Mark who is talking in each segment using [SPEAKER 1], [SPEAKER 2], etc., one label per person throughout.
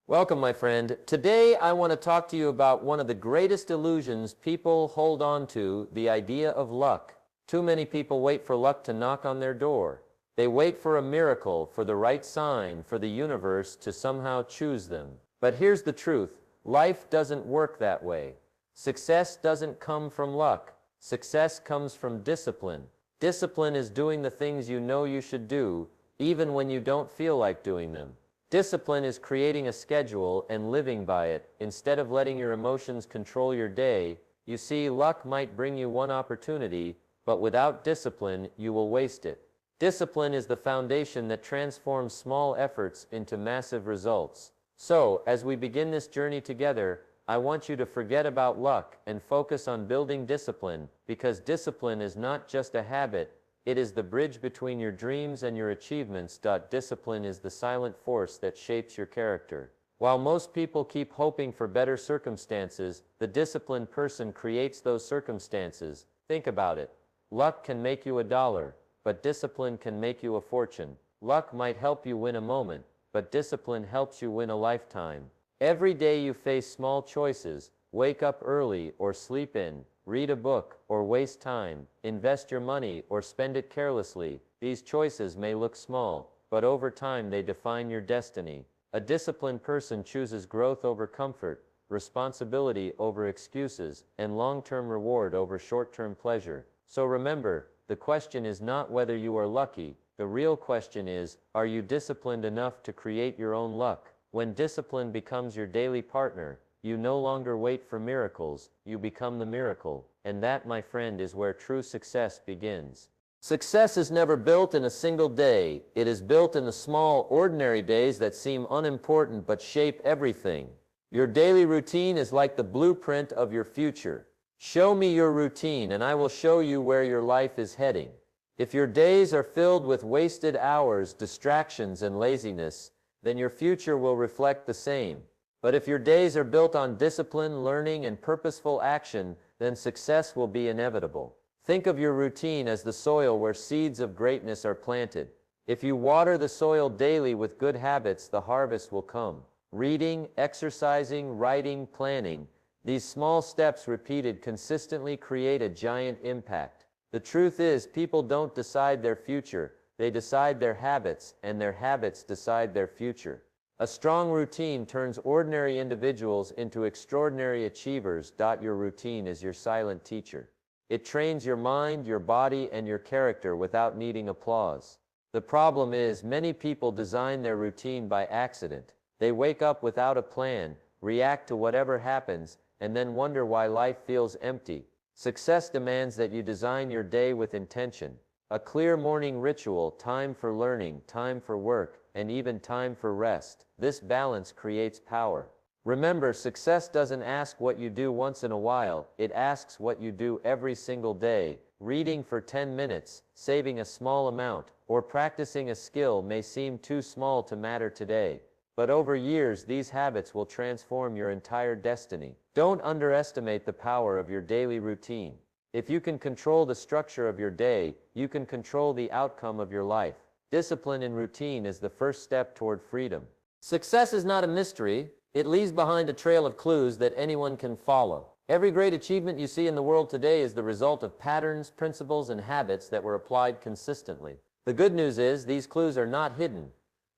[SPEAKER 1] Welcome, my friend. Today I want to talk to you about one of the greatest illusions people hold on to, the idea of luck. Too many people wait for luck to knock on their door. They wait for a miracle, for the right sign, for the universe to somehow choose them. But here's the truth. Life doesn't work that way. Success doesn't come from luck. Success comes from discipline. Discipline is doing the things you know you should do, even when you don't feel like doing them. Discipline is creating a schedule and living by it, instead of letting your emotions control your day. You see, luck might bring you one opportunity, but without discipline, you will waste it. Discipline is the foundation that transforms small efforts into massive results. So, as we begin this journey together, I want you to forget about luck and focus on building discipline, because discipline is not just a habit. It is the bridge between your dreams and your achievements. Discipline is the silent force that shapes your character. While most people keep hoping for better circumstances, the disciplined person creates those circumstances. Think about it. Luck can make you $1, but discipline can make you a fortune. Luck might help you win a moment, but discipline helps you win a lifetime. Every day you face small choices: wake up early or sleep in, read a book or waste time, invest your money or spend it carelessly. These choices may look small, but over time they define your destiny. A disciplined person chooses growth over comfort, responsibility over excuses, and long-term reward over short-term pleasure. So remember, the question is not whether you are lucky. The real question is, are you disciplined enough to create your own luck? When discipline becomes your daily partner, you no longer wait for miracles, you become the miracle. And that, my friend, is where true success begins. Success is never built in a single day. It is built in the small, ordinary days that seem unimportant but shape everything. Your daily routine is like the blueprint of your future. Show me your routine and I will show you where your life is heading. If your days are filled with wasted hours, distractions, and laziness, then your future will reflect the same. But if your days are built on discipline, learning, and purposeful action, then success will be inevitable. Think of your routine as the soil where seeds of greatness are planted. If you water the soil daily with good habits, the harvest will come. Reading, exercising, writing, planning. These small steps repeated consistently create a giant impact. The truth is, people don't decide their future. They decide their habits, and their habits decide their future. A strong routine turns ordinary individuals into extraordinary achievers. Your routine is your silent teacher. It trains your mind, your body, and your character without needing applause. The problem is, many people design their routine by accident. They wake up without a plan, react to whatever happens, and then wonder why life feels empty. Success demands that you design your day with intention. A clear morning ritual, time for learning, time for work, and even time for rest. This balance creates power. Remember, success doesn't ask what you do once in a while, it asks what you do every single day. Reading for 10 minutes, saving a small amount, or practicing a skill may seem too small to matter today. But over years, these habits will transform your entire destiny. Don't underestimate the power of your daily routine. If you can control the structure of your day, you can control the outcome of your life. Discipline and routine is the first step toward freedom. Success is not a mystery. It leaves behind a trail of clues that anyone can follow. Every great achievement you see in the world today is the result of patterns, principles, and habits that were applied consistently. The good news is, these clues are not hidden.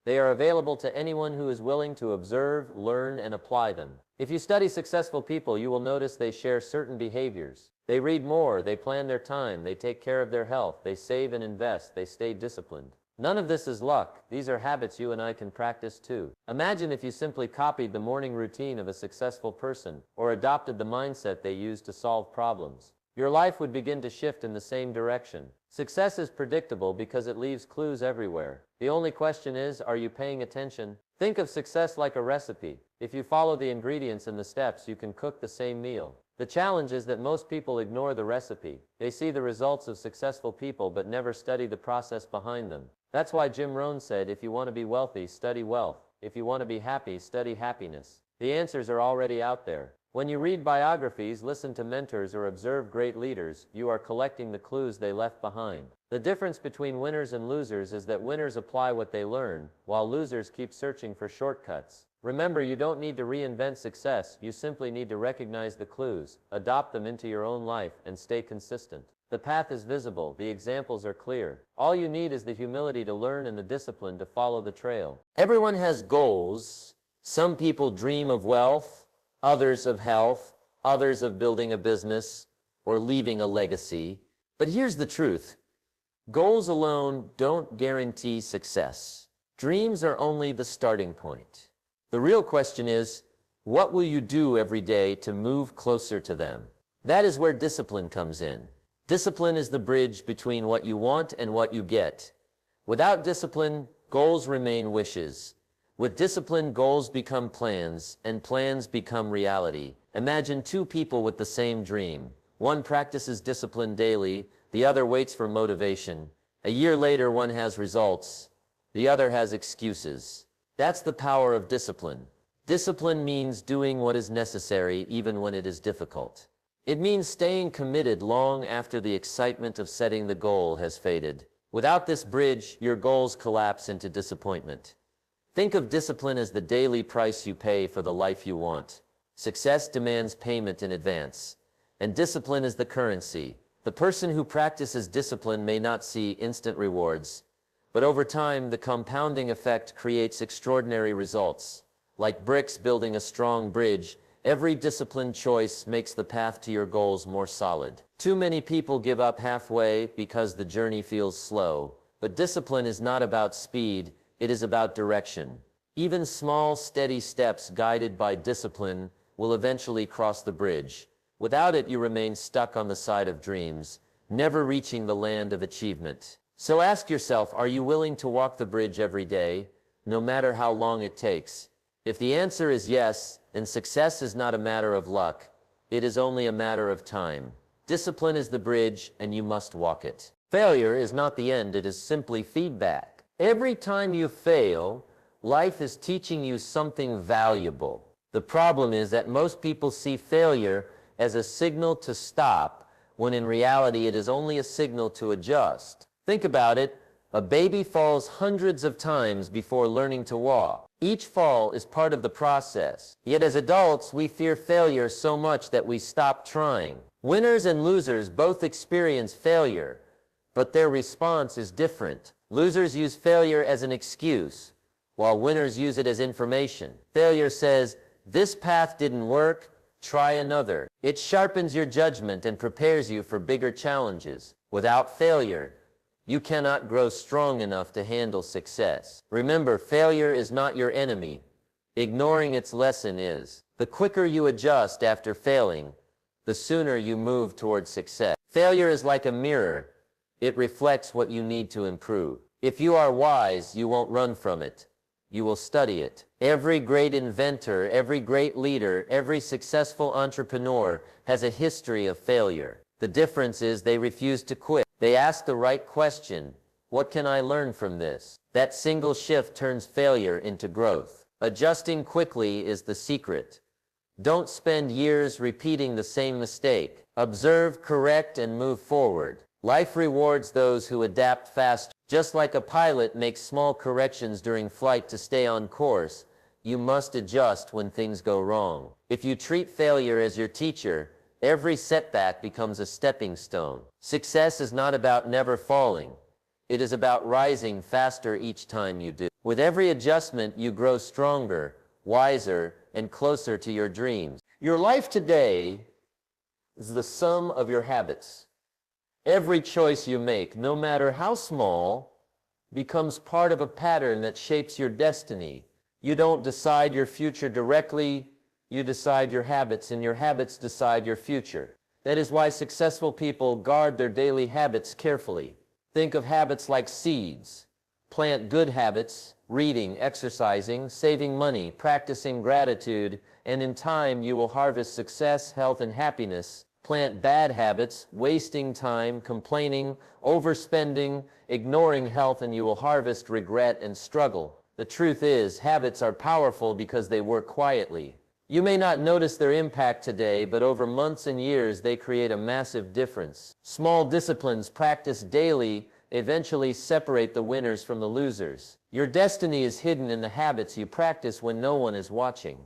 [SPEAKER 1] They are available to anyone who is willing to observe, learn, and apply them. If you study successful people, you will notice they share certain behaviors. They read more, they plan their time, they take care of their health, they save and invest, they stay disciplined. None of this is luck. These are habits you and I can practice too. Imagine if you simply copied the morning routine of a successful person, or adopted the mindset they use to solve problems. Your life would begin to shift in the same direction. Success is predictable because it leaves clues everywhere. The only question is, are you paying attention? Think of success like a recipe. If you follow the ingredients and the steps, you can cook the same meal. The challenge is that most people ignore the recipe. They see the results of successful people but never study the process behind them. That's why ROHn said, if you want to be wealthy, study wealth. If you want to be happy, study happiness. The answers are already out there. When you read biographies, listen to mentors, or observe great leaders, you are collecting the clues they left behind. The difference between winners and losers is that winners apply what they learn, while losers keep searching for shortcuts. Remember, you don't need to reinvent success. You simply need to recognize the clues, adopt them into your own life, and stay consistent. The path is visible. The examples are clear. All you need is the humility to learn and the discipline to follow the trail. Everyone has goals. Some people dream of wealth, others of health, others of building a business or leaving a legacy. But here's the truth. Goals alone don't guarantee success. Dreams are only the starting point. The real question is, what will you do every day to move closer to them? That is where discipline comes in. Discipline is the bridge between what you want and what you get. Without discipline, goals remain wishes. With discipline, goals become plans, and plans become reality. Imagine two people with the same dream. One practices discipline daily, the other waits for motivation. A year later, one has results, the other has excuses. That's the power of discipline. Discipline means doing what is necessary even when it is difficult. It means staying committed long after the excitement of setting the goal has faded. Without this bridge, your goals collapse into disappointment. Think of discipline as the daily price you pay for the life you want. Success demands payment in advance, and discipline is the currency. The person who practices discipline may not see instant rewards, but over time, the compounding effect creates extraordinary results. Like bricks building a strong bridge, every disciplined choice makes the path to your goals more solid. Too many people give up halfway because the journey feels slow. But discipline is not about speed, it is about direction. Even small, steady steps guided by discipline will eventually cross the bridge. Without it, you remain stuck on the side of dreams, never reaching the land of achievement. So ask yourself, are you willing to walk the bridge every day, no matter how long it takes? If the answer is yes, then success is not a matter of luck. It is only a matter of time. Discipline is the bridge, and you must walk it. Failure is not the end, it is simply feedback. Every time you fail, life is teaching you something valuable. The problem is that most people see failure as a signal to stop, when in reality it is only a signal to adjust. Think about it. A baby falls hundreds of times before learning to walk. Each fall is part of the process. Yet as adults, we fear failure so much that we stop trying. Winners and losers both experience failure, but their response is different. Losers use failure as an excuse, while winners use it as information. Failure says, "This path didn't work, try another." It sharpens your judgment and prepares you for bigger challenges. Without failure, you cannot grow strong enough to handle success. Remember, failure is not your enemy. Ignoring its lesson is. The quicker you adjust after failing, the sooner you move towards success. Failure is like a mirror. It reflects what you need to improve. If you are wise, you won't run from it. You will study it. Every great inventor, every great leader, every successful entrepreneur has a history of failure. The difference is they refuse to quit. They ask the right question, what can I learn from this? That single shift turns failure into growth. Adjusting quickly is the secret. Don't spend years repeating the same mistake. Observe, correct, and move forward. Life rewards those who adapt fast. Just like a pilot makes small corrections during flight to stay on course, you must adjust when things go wrong. If you treat failure as your teacher, every setback becomes a stepping stone. Success is not about never falling. It is about rising faster each time you do. With every adjustment, you grow stronger, wiser, and closer to your dreams. Your life today is the sum of your habits. Every choice you make, no matter how small, becomes part of a pattern that shapes your destiny. You don't decide your future directly. You decide your habits, and your habits decide your future. That is why successful people guard their daily habits carefully. Think of habits like seeds. Plant good habits, reading, exercising, saving money, practicing gratitude, and in time you will harvest success, health, and happiness. Plant bad habits, wasting time, complaining, overspending, ignoring health, and you will harvest regret and struggle. The truth is, habits are powerful because they work quietly. You may not notice their impact today, but over months and years they create a massive difference. Small disciplines practiced daily eventually separate the winners from the losers. Your destiny is hidden in the habits you practice when no one is watching.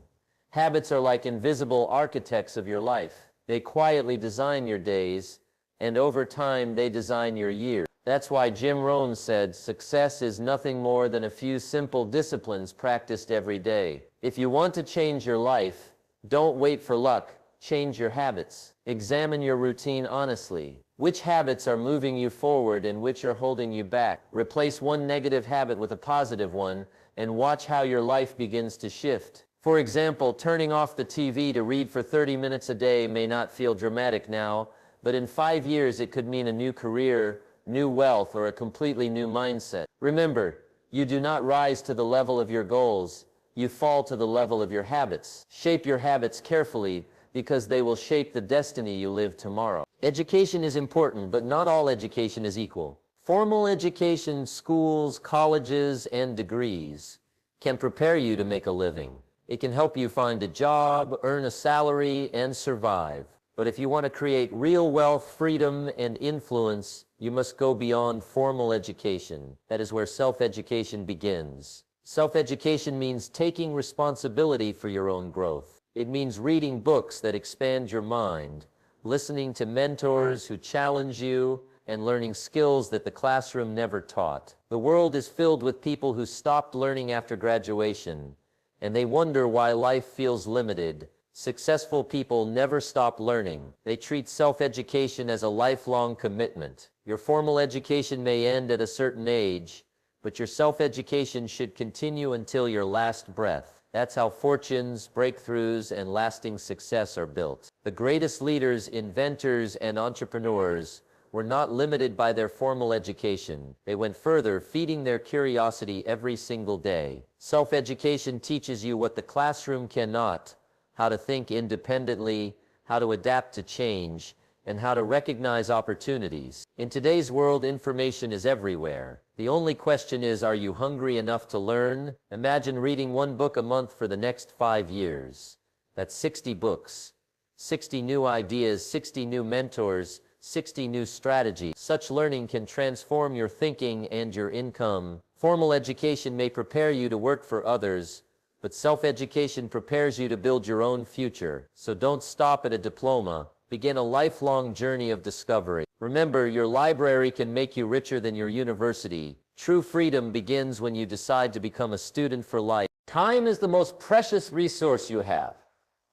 [SPEAKER 1] Habits are like invisible architects of your life. They quietly design your days, and over time they design your years. That's why ROHn said, success is nothing more than a few simple disciplines practiced every day. If you want to change your life, don't wait for luck. Change your habits. Examine your routine honestly. Which habits are moving you forward and which are holding you back? Replace one negative habit with a positive one and watch how your life begins to shift. For example, turning off the TV to read for 30 minutes a day may not feel dramatic now, but in 5 years it could mean a new career, new wealth, or a completely new mindset. Remember, you do not rise to the level of your goals, you fall to the level of your habits. Shape your habits carefully because they will shape the destiny you live tomorrow. Education is important, but not all education is equal. Formal education, schools, colleges, and degrees can prepare you to make a living. It can help you find a job, earn a salary, and survive. But if you want to create real wealth, freedom, and influence, you must go beyond formal education. That is where self-education begins. Self-education means taking responsibility for your own growth. It means reading books that expand your mind, listening to mentors who challenge you, and learning skills that the classroom never taught. The world is filled with people who stopped learning after graduation, and they wonder why life feels limited. Successful people never stop learning. They treat self-education as a lifelong commitment. Your formal education may end at a certain age, but your self-education should continue until your last breath. That's how fortunes, breakthroughs, and lasting success are built. The greatest leaders, inventors, and entrepreneurs were not limited by their formal education. They went further, feeding their curiosity every single day. Self-education teaches you what the classroom cannot: how to think independently, how to adapt to change, and how to recognize opportunities. In today's world, information is everywhere. The only question is, are you hungry enough to learn? Imagine reading one book a month for the next 5 years. That's 60 books, 60 new ideas, 60 new mentors, 60 new strategies. Such learning can transform your thinking and your income. Formal education may prepare you to work for others, but self-education prepares you to build your own future. So don't stop at a diploma. Begin a lifelong journey of discovery. Remember, your library can make you richer than your university. True freedom begins when you decide to become a student for life. Time is the most precious resource you have.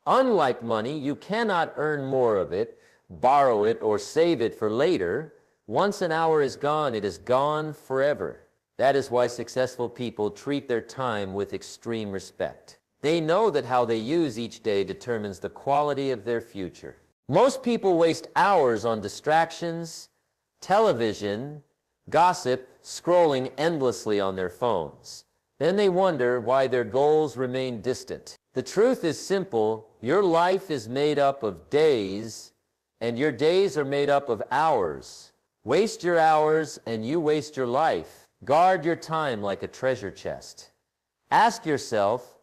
[SPEAKER 1] Unlike money, you cannot earn more of it, borrow it, or save it for later. Once an hour is gone, it is gone forever. That is why successful people treat their time with extreme respect. They know that how they use each day determines the quality of their future. Most people waste hours on distractions, television, gossip, scrolling endlessly on their phones. Then they wonder why their goals remain distant. The truth is simple. Your life is made up of days, and your days are made up of hours. Waste your hours, and you waste your life. Guard your time like a treasure chest. Ask yourself,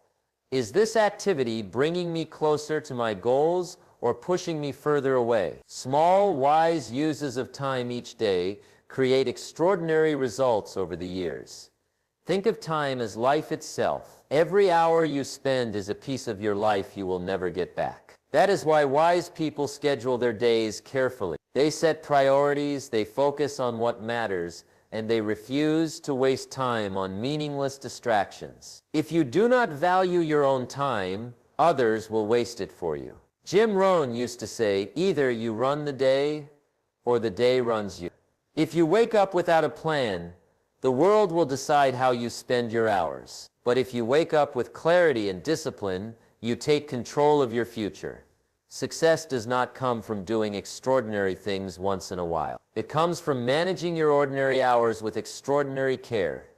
[SPEAKER 1] is this activity bringing me closer to my goals or pushing me further away? Small, wise uses of time each day create extraordinary results over the years. Think of time as life itself. Every hour you spend is a piece of your life you will never get back. That is why wise people schedule their days carefully. They set priorities, they focus on what matters, and they refuse to waste time on meaningless distractions. If you do not value your own time, others will waste it for you. ROHn used to say, either you run the day or the day runs you. If you wake up without a plan, the world will decide how you spend your hours. But if you wake up with clarity and discipline, you take control of your future. Success does not come from doing extraordinary things once in a while. It comes from managing your ordinary hours with extraordinary care.